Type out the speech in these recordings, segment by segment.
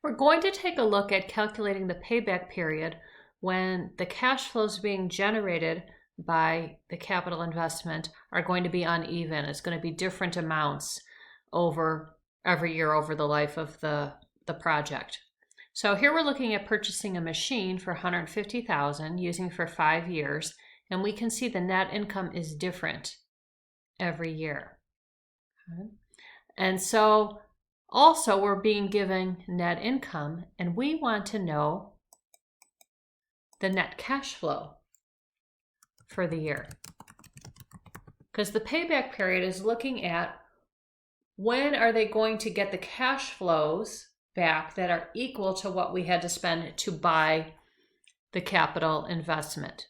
We're going to take a look at calculating the payback period when the cash flows being generated by the capital investment are going to be uneven. It's going to be different amounts over every year over the life of the project. So here we're looking at purchasing a machine for $150,000 using for 5 years, and we can see the net income is different every year. Okay. And so also we're being given net income, and we want to know the net cash flow for the year, because the payback period is looking at when are they going to get the cash flows back that are equal to what we had to spend to buy the capital investment.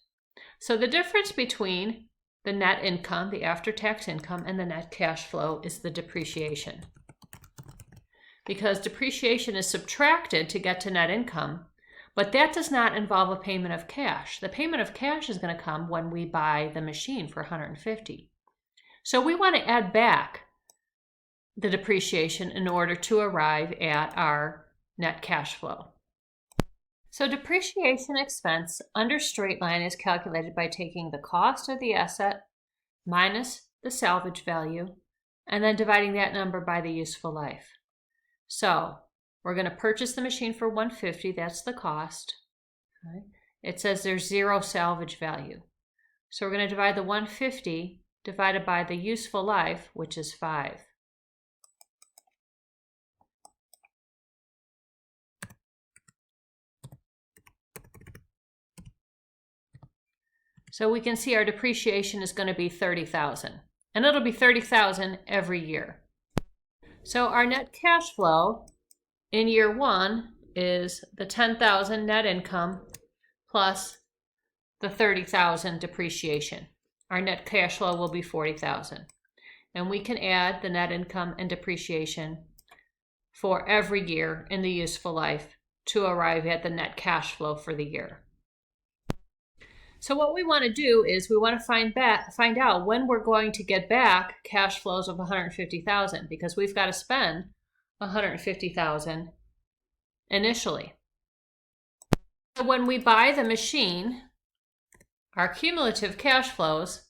So the difference between the net income, the after-tax income, and the net cash flow is the depreciation. Because depreciation is subtracted to get to net income, but that does not involve a payment of cash. The payment of cash is going to come when we buy the machine for $150,000. So we want to add back the depreciation in order to arrive at our net cash flow. So depreciation expense under straight line is calculated by taking the cost of the asset minus the salvage value and then dividing that number by the useful life. So we're going to purchase the machine for $150,000, that's the cost. Okay. It says there's 0 salvage value. So we're going to divide the $150,000 divided by the useful life, which is 5. So we can see our depreciation is going to be $30,000, and it'll be $30,000 every year. So our net cash flow in year 1 is the $10,000 net income plus the $30,000 depreciation. Our net cash flow will be $40,000. And we can add the net income and depreciation for every year in the useful life to arrive at the net cash flow for the year. So what we want to do is we want to find out when we're going to get back cash flows of $150,000, because we've got to spend $150,000 initially. So when we buy the machine, our cumulative cash flows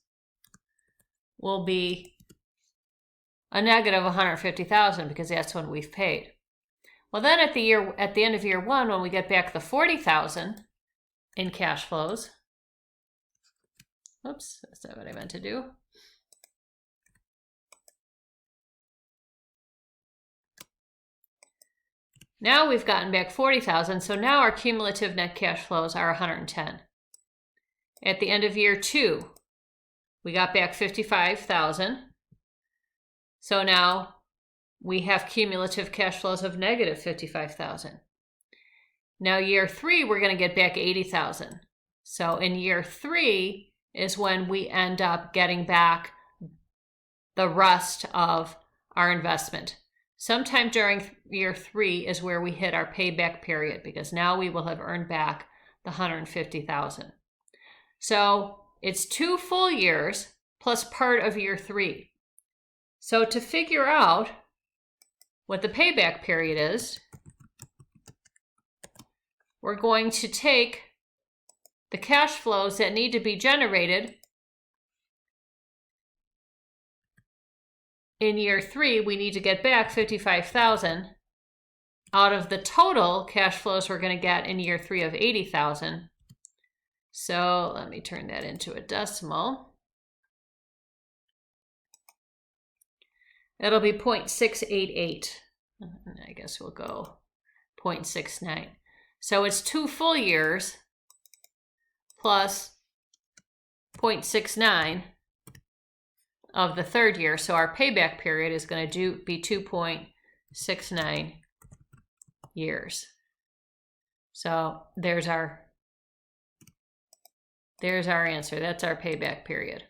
will be a negative $150,000 because that's when we've paid. Well, then at the end of year 1, when we get back the $40,000 in cash flows, oops, that's not what I meant to do. Now we've gotten back $40,000, so now our cumulative net cash flows are $110,000. At the end of year 2, we got back $55,000. So now we have cumulative cash flows of negative $55,000. Now year 3, we're going to get back $80,000. So in year 3 is when we end up getting back the rest of our investment. Sometime during year 3 is where we hit our payback period, because now we will have earned back the $150,000. So it's 2 full years plus part of year 3. So to figure out what the payback period is, we're going to take the cash flows that need to be generated in year 3. We need to get back $55,000 out of the total cash flows we're going to get in year 3 of $80,000. So let me turn that into a decimal. It'll be 0.688. I guess we'll go 0.69. So it's 2 full years plus 0.69 of the 3rd year. So our payback period is going to be 2.69 years. So there's our answer. That's our payback period.